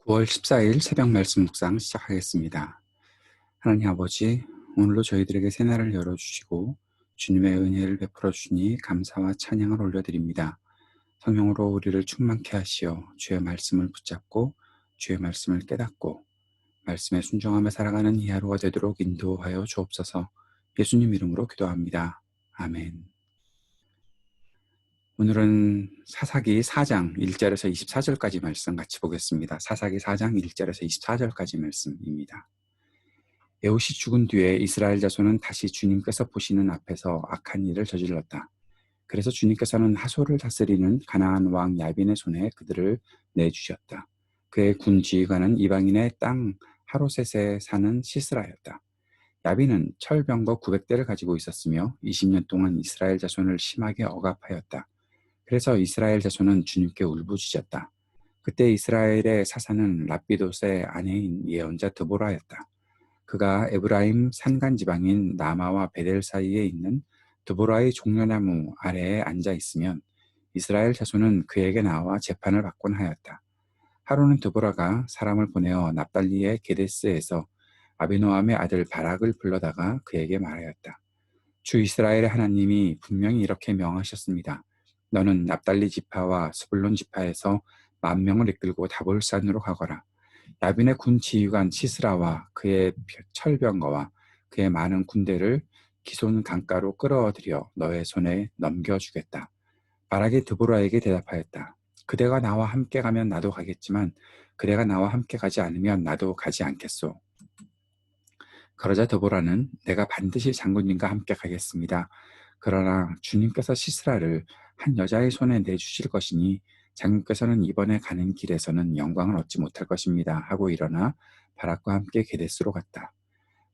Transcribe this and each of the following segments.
9월 14일 새벽 말씀 묵상 시작하겠습니다. 하나님 아버지, 오늘도 저희들에게 새날을 열어주시고 주님의 은혜를 베풀어 주시니 감사와 찬양을 올려드립니다. 성령으로 우리를 충만케 하시어 주의 말씀을 붙잡고 주의 말씀을 깨닫고 말씀에 순종하며 살아가는 이 하루가 되도록 인도하여 주옵소서. 예수님 이름으로 기도합니다. 아멘. 오늘은 사사기 4장 1절에서 24절까지 말씀 같이 보겠습니다. 사사기 4장 1절에서 24절까지 말씀입니다. 에훗이 죽은 뒤에 이스라엘 자손은 다시 주님께서 보시는 앞에서 악한 일을 저질렀다. 그래서 주님께서는 하솔을 다스리는 가나안 왕 야빈의 손에 그들을 내주셨다. 그의 군 지휘관은 이방인의 땅 하로셋에 사는 시스라였다. 야빈은 철병거 900대를 가지고 있었으며 20년 동안 이스라엘 자손을 심하게 억압하였다. 그래서 이스라엘 자손은 주님께 울부짖었다. 그때 이스라엘의 사사는 랍비돗의 아내인 예언자 드보라였다. 그가 에브라임 산간 지방인 나마와 베델 사이에 있는 드보라의 종려나무 아래에 앉아 있으면 이스라엘 자손은 그에게 나와 재판을 받곤 하였다. 하루는 드보라가 사람을 보내어 납달리의 게데스에서 아비노함의 아들 바락을 불러다가 그에게 말하였다. 주 이스라엘의 하나님이 분명히 이렇게 명하셨습니다. 너는 납달리 지파와 스불론 지파에서 10,000명을 이끌고 다볼산으로 가거라. 야빈의 군 지휘관 시스라와 그의 철병거와 그의 많은 군대를 기손 강가로 끌어들여 너의 손에 넘겨주겠다. 바락이 드보라에게 대답하였다. 그대가 나와 함께 가면 나도 가겠지만 그대가 나와 함께 가지 않으면 나도 가지 않겠소. 그러자 드보라는 내가 반드시 장군님과 함께 가겠습니다. 그러나 주님께서 시스라를 한 여자의 손에 내주실 것이니 장군께서는 이번에 가는 길에서는 영광을 얻지 못할 것입니다. 하고 일어나 바락과 함께 게데스로 갔다.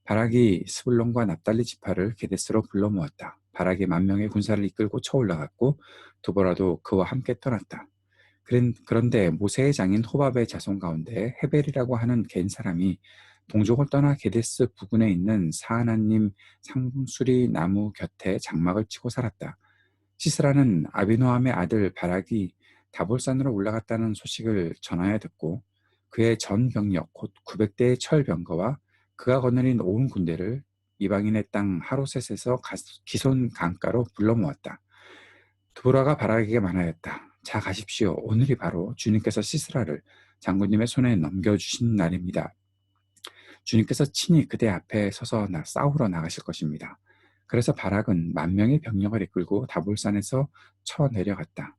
바락이 스불론과 납달리 지파를 게데스로 불러 모았다. 바락이 10,000명의 군사를 이끌고 쳐올라갔고 드보라도 그와 함께 떠났다. 그런데 모세의 장인 호밥의 자손 가운데 헤벨이라고 하는 겐 사람이 동족을 떠나 게데스 부근에 있는 사하나님 상수리 나무 곁에 장막을 치고 살았다. 시스라는 아비노함의 아들 바락이 다볼산으로 올라갔다는 소식을 전하여 듣고 그의 전 병력 곧 900대의 철병거와 그가 거느린 온 군대를 이방인의 땅 하로셋에서 기손 강가로 불러 모았다. 드보라가 바락에게 말하였다. 자 가십시오. 오늘이 바로 주님께서 시스라를 장군님의 손에 넘겨주신 날입니다. 주님께서 친히 그대 앞에 서서 싸우러 나가실 것입니다. 그래서 바락은 10,000명의 병력을 이끌고 다볼산에서 쳐내려갔다.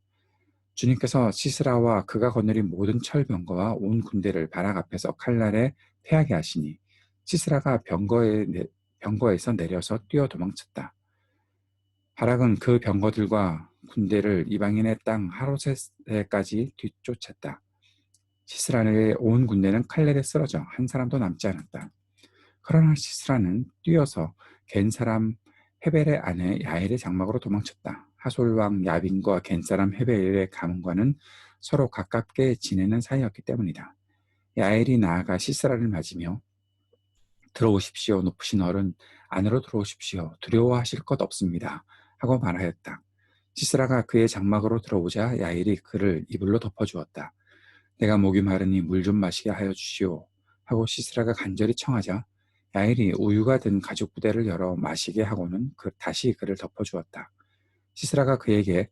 주님께서 시스라와 그가 거느린 모든 철병거와 온 군대를 바락 앞에서 칼날에 패하게 하시니 시스라가 병거에서 내려서 뛰어 도망쳤다. 바락은 그 병거들과 군대를 이방인의 땅 하로셋에까지 뒤쫓았다. 시스라의 온 군대는 칼날에 쓰러져 한 사람도 남지 않았다. 그러나 시스라는 뛰어서 겐 사람 헤벨의 아내 야엘의 장막으로 도망쳤다. 하솔 왕 야빈과 겐 사람 헤벨의 가문과는 서로 가깝게 지내는 사이였기 때문이다. 야엘이 나아가 시스라를 맞으며 들어오십시오. 높으신 어른 안으로 들어오십시오. 두려워하실 것 없습니다. 하고 말하였다. 시스라가 그의 장막으로 들어오자 야엘이 그를 이불로 덮어주었다. 내가 목이 마르니 물 좀 마시게 하여 주시오. 하고 시스라가 간절히 청하자 야엘이 우유가 든 가죽 부대를 열어 마시게 하고는 다시 그를 덮어주었다. 시스라가 그에게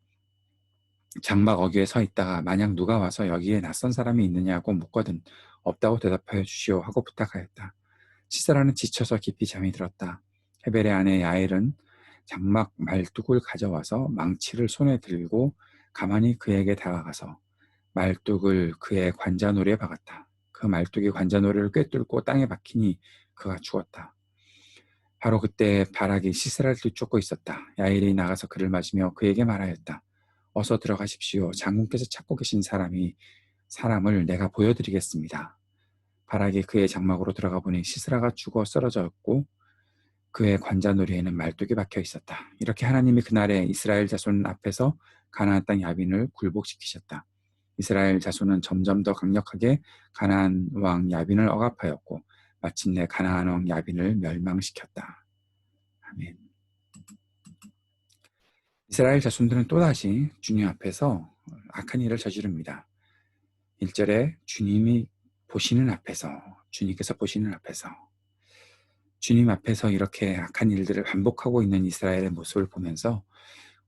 장막 어귀에 서 있다가 만약 누가 와서 여기에 낯선 사람이 있느냐고 묻거든 없다고 대답하여 주시오 하고 부탁하였다. 시스라는 지쳐서 깊이 잠이 들었다. 헤벨의 아내 야엘은 장막 말뚝을 가져와서 망치를 손에 들고 가만히 그에게 다가가서 말뚝을 그의 관자놀이에 박았다. 그 말뚝이 관자놀이를 꿰뚫고 땅에 박히니 그가 죽었다. 바로 그때 바락이 시스라를 뒤쫓고 있었다. 야엘이 나가서 그를 맞으며 그에게 말하였다. 어서 들어가십시오. 장군께서 찾고 계신 사람을 내가 보여드리겠습니다. 바락이 그의 장막으로 들어가 보니 시스라가 죽어 쓰러졌고 그의 관자놀이에는 말뚝이 박혀 있었다. 이렇게 하나님이 그날에 이스라엘 자손 앞에서 가나안 땅 야빈을 굴복시키셨다. 이스라엘 자손은 점점 더 강력하게 가나안 왕 야빈을 억압하였고 마침내 가나안 왕 야빈을 멸망시켰다. 아멘. 이스라엘 자손들은 또다시 주님 앞에서 악한 일을 저지릅니다. 1절에 주님이 보시는 앞에서, 주님께서 보시는 앞에서, 주님 앞에서 이렇게 악한 일들을 반복하고 있는 이스라엘의 모습을 보면서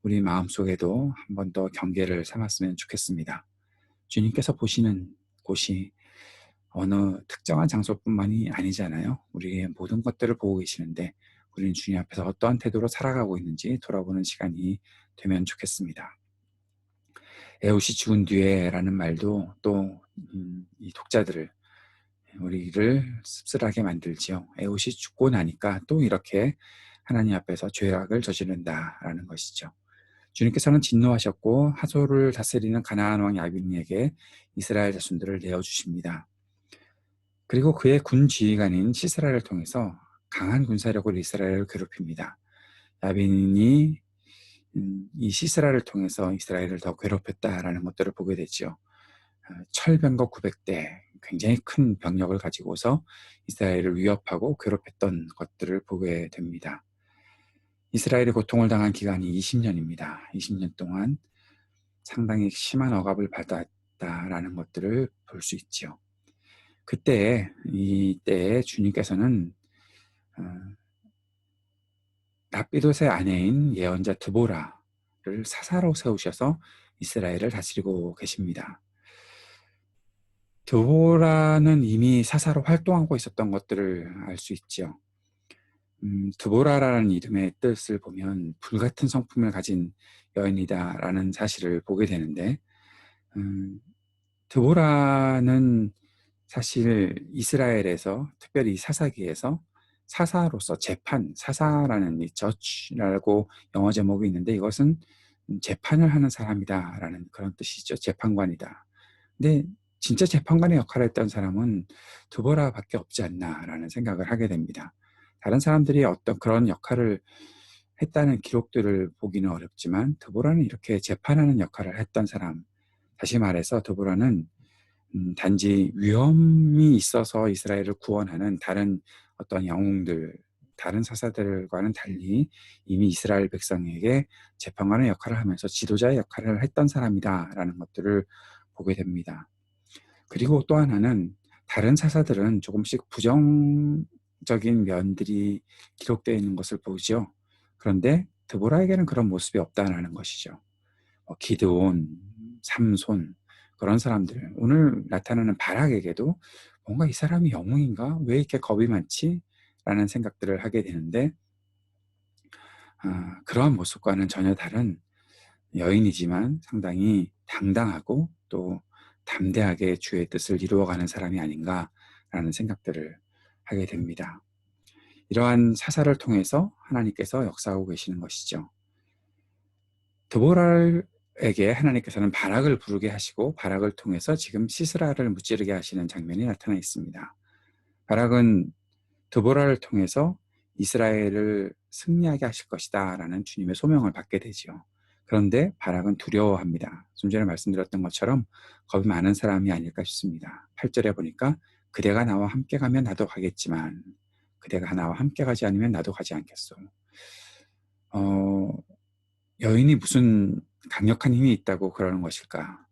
우리 마음속에도 한 번 더 경계를 삼았으면 좋겠습니다. 주님께서 보시는 곳이 어느 특정한 장소뿐만이 아니잖아요. 우리의 모든 것들을 보고 계시는데 우리는 주님 앞에서 어떠한 태도로 살아가고 있는지 돌아보는 시간이 되면 좋겠습니다. 에웃이 죽은 뒤에 라는 말도 또 이 독자들을, 우리를 씁쓸하게 만들지요. 에웃이 죽고 나니까 또 이렇게 하나님 앞에서 죄악을 저지른다라는 것이죠. 주님께서는 진노하셨고 하솔을 다스리는 가나안 왕 야빈에게 이스라엘 자손들을 내어주십니다. 그리고 그의 군 지휘관인 시스라를 통해서 강한 군사력으로 이스라엘을 괴롭힙니다. 야빈이 이 시스라를 통해서 이스라엘을 더 괴롭혔다라는 것들을 보게 되죠. 철병거 900대, 굉장히 큰 병력을 가지고서 이스라엘을 위협하고 괴롭혔던 것들을 보게 됩니다. 이스라엘이 고통을 당한 기간이 20년입니다. 20년 동안 상당히 심한 억압을 받았다라는 것들을 볼 수 있죠. 이때에 주님께서는 랍비돗의 아내인 예언자 드보라를 사사로 세우셔서 이스라엘을 다스리고 계십니다. 드보라는 이미 사사로 활동하고 있었던 것들을 알 수 있죠. 드보라라는 이름의 뜻을 보면 불같은 성품을 가진 여인이다라는 사실을 보게 되는데, 드보라는 사실 이스라엘에서, 특별히 사사기에서 사사로서 재판, 사사라는 이 저치라고 영어 제목이 있는데 이것은 재판을 하는 사람이다라는 그런 뜻이죠. 재판관이다. 근데 진짜 재판관의 역할을 했던 사람은 드보라밖에 없지 않나라는 생각을 하게 됩니다. 다른 사람들이 어떤 그런 역할을 했다는 기록들을 보기는 어렵지만 드보라는 이렇게 재판하는 역할을 했던 사람, 다시 말해서 드보라는 단지 위험이 있어서 이스라엘을 구원하는 다른 어떤 영웅들, 다른 사사들과는 달리 이미 이스라엘 백성에게 재판관의 역할을 하면서 지도자의 역할을 했던 사람이다라는 것들을 보게 됩니다. 그리고 또 하나는 다른 사사들은 조금씩 부정적인 면들이 기록되어 있는 것을 보죠. 그런데 드보라에게는 그런 모습이 없다는 것이죠. 기드온, 삼손, 그런 사람들, 오늘 나타나는 바락에게도 뭔가 이 사람이 영웅인가? 왜 이렇게 겁이 많지? 라는 생각들을 하게 되는데, 그러한 모습과는 전혀 다른 여인이지만 상당히 당당하고 또 담대하게 주의 뜻을 이루어가는 사람이 아닌가라는 생각들을 하게 됩니다. 이러한 사사를 통해서 하나님께서 역사하고 계시는 것이죠. 드보라에게 하나님께서는 바락을 부르게 하시고 바락을 통해서 지금 시스라를 무찌르게 하시는 장면이 나타나 있습니다. 바락은 드보라를 통해서 이스라엘을 승리하게 하실 것이다 라는 주님의 소명을 받게 되죠. 그런데 바락은 두려워합니다. 좀 전에 말씀드렸던 것처럼 겁이 많은 사람이 아닐까 싶습니다. 8절에 보니까 그대가 나와 함께 가면 나도 가겠지만 그대가 나와 함께 가지 않으면 나도 가지 않겠소. 여인이 무슨 강력한 힘이 있다고 그러는 것일까?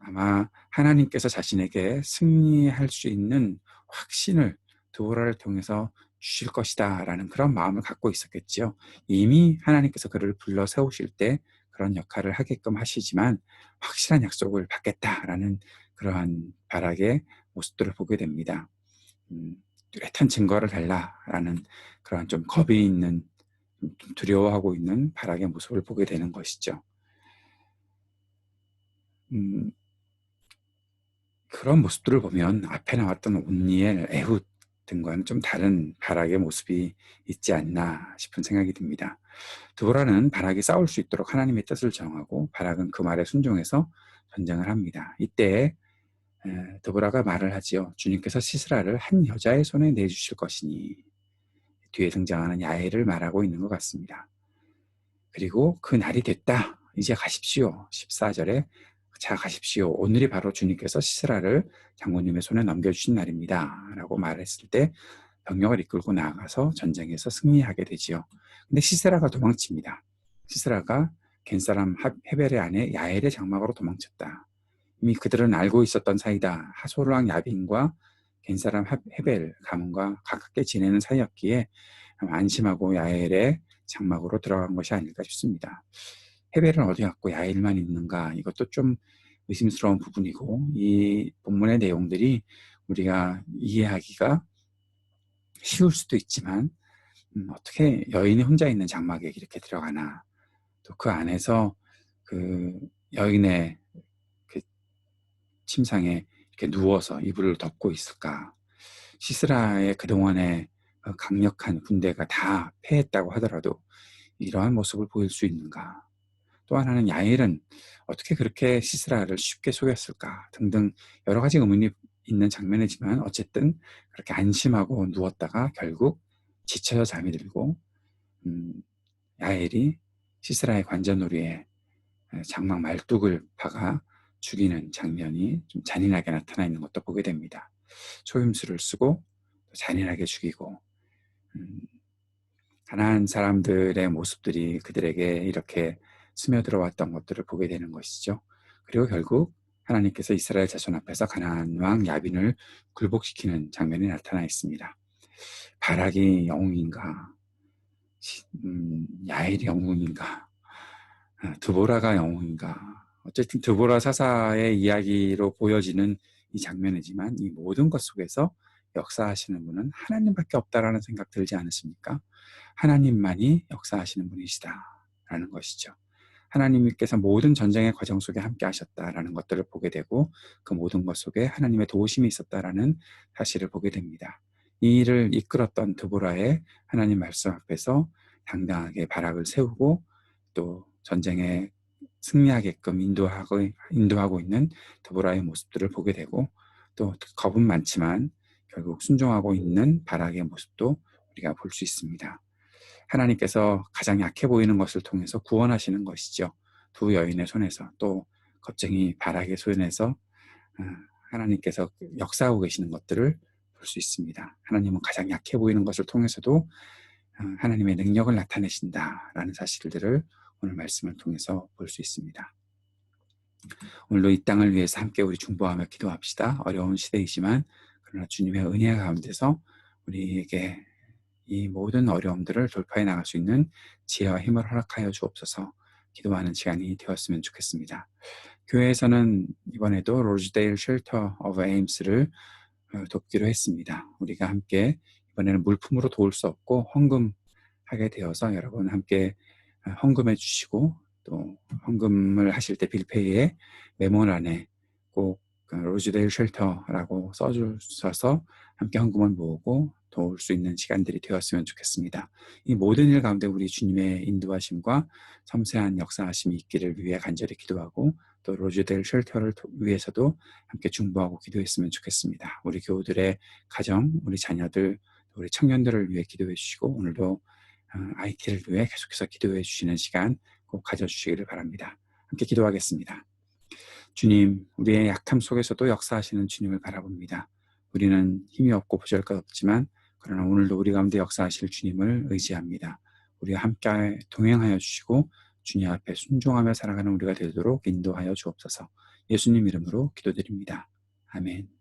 아마 하나님께서 자신에게 승리할 수 있는 확신을 드보라를 통해서 주실 것이다 라는 그런 마음을 갖고 있었겠지요. 이미 하나님께서 그를 불러 세우실 때 그런 역할을 하게끔 하시지만 확실한 약속을 받겠다라는 그러한 바락의 모습들을 보게 됩니다. 뚜렷한 증거를 달라라는 그러한 좀 겁이 있는, 좀 두려워하고 있는 바락의 모습을 보게 되는 것이죠. 그런 모습들을 보면 앞에 나왔던 온니엘, 에훗 등과는 좀 다른 바락의 모습이 있지 않나 싶은 생각이 듭니다. 드보라는 바락이 싸울 수 있도록 하나님의 뜻을 정하고 바락은 그 말에 순종해서 전쟁을 합니다. 이때 드보라가 말을 하지요. 주님께서 시스라를 한 여자의 손에 내주실 것이니, 뒤에 등장하는 야엘을 말하고 있는 것 같습니다. 그리고 그 날이 됐다. 이제 가십시오. 14절에 자 가십시오. 오늘이 바로 주님께서 시스라를 장군님의 손에 넘겨주신 날입니다. 라고 말했을 때 병력을 이끌고 나아가서 전쟁에서 승리하게 되지요. 근데 시스라가 도망칩니다. 시스라가 겐사람 헤벨의 아내 야엘의 장막으로 도망쳤다. 이미 그들은 알고 있었던 사이다. 하솔왕 야빈과 겐사람 헤벨 가문과 가깝게 지내는 사이였기에 안심하고 야엘의 장막으로 들어간 것이 아닐까 싶습니다. 헤벨은 어디 갔고 야엘만 있는가? 이것도 좀 의심스러운 부분이고, 이 본문의 내용들이 우리가 이해하기가 쉬울 수도 있지만 어떻게 여인이 혼자 있는 장막에 이렇게 들어가나, 또 그 안에서 그 여인의 그 침상에 이렇게 누워서 이불을 덮고 있을까? 시스라의 그동안의 강력한 군대가 다 패했다고 하더라도 이러한 모습을 보일 수 있는가? 또 하나는 야엘은 어떻게 그렇게 시스라를 쉽게 속였을까? 등등 여러 가지 의문이 있는 장면이지만 어쨌든 그렇게 안심하고 누웠다가 결국 지쳐서 잠이 들고 야엘이 시스라의 관자놀이에 장막 말뚝을 박아 죽이는 장면이 좀 잔인하게 나타나 있는 것도 보게 됩니다. 소임수를 쓰고 잔인하게 죽이고, 가난한 사람들의 모습들이 그들에게 이렇게 스며들어 왔던 것들을 보게 되는 것이죠. 그리고 결국 하나님께서 이스라엘 자손 앞에서 가나안 왕 야빈을 굴복시키는 장면이 나타나 있습니다. 바락이 영웅인가? 야엘이 영웅인가? 드보라가 영웅인가? 어쨌든 드보라 사사의 이야기로 보여지는 이 장면이지만 이 모든 것 속에서 역사하시는 분은 하나님밖에 없다라는 생각 들지 않으십니까? 하나님만이 역사하시는 분이시다라는 것이죠. 하나님께서 모든 전쟁의 과정 속에 함께 하셨다라는 것들을 보게 되고, 그 모든 것 속에 하나님의 도우심이 있었다라는 사실을 보게 됩니다. 이 일을 이끌었던 드보라의 하나님 말씀 앞에서 당당하게 바락을 세우고 또 전쟁에 승리하게끔 인도하고 있는 드보라의 모습들을 보게 되고, 또 겁은 많지만 결국 순종하고 있는 바락의 모습도 우리가 볼 수 있습니다. 하나님께서 가장 약해 보이는 것을 통해서 구원하시는 것이죠. 두 여인의 손에서, 또 겁쟁이 바락의 손에서 하나님께서 역사하고 계시는 것들을 볼 수 있습니다. 하나님은 가장 약해 보이는 것을 통해서도 하나님의 능력을 나타내신다라는 사실들을 오늘 말씀을 통해서 볼 수 있습니다. 오늘도 이 땅을 위해서 함께 우리 중보하며 기도합시다. 어려운 시대이지만 그러나 주님의 은혜 가운데서 우리에게 이 모든 어려움들을 돌파해 나갈 수 있는 지혜와 힘을 허락하여 주옵소서. 기도하는 시간이 되었으면 좋겠습니다. 교회에서는 이번에도 로즈데일 쉘터 오브 에임스를 돕기로 했습니다. 우리가 함께 이번에는 물품으로 도울 수 없고 헌금하게 되어서 여러분 함께 헌금해 주시고, 또 헌금을 하실 때 빌페이에 메모란에 꼭 로즈데일 쉘터라고 써주셔서 함께 헌금을 모으고 도울 수 있는 시간들이 되었으면 좋겠습니다. 이 모든 일 가운데 우리 주님의 인도하심과 섬세한 역사하심이 있기를 위해 간절히 기도하고, 또 로즈데일 쉘터를 위해서도 함께 중보하고 기도했으면 좋겠습니다. 우리 교우들의 가정, 우리 자녀들, 우리 청년들을 위해 기도해 주시고, 오늘도 IT를 위해 계속해서 기도해 주시는 시간 꼭 가져주시기를 바랍니다. 함께 기도하겠습니다. 주님, 우리의 약함 속에서도 역사하시는 주님을 바라봅니다. 우리는 힘이 없고 보잘것없지만 그러나 오늘도 우리 가운데 역사하실 주님을 의지합니다. 우리와 함께 동행하여 주시고 주님 앞에 순종하며 살아가는 우리가 되도록 인도하여 주옵소서. 예수님 이름으로 기도드립니다. 아멘.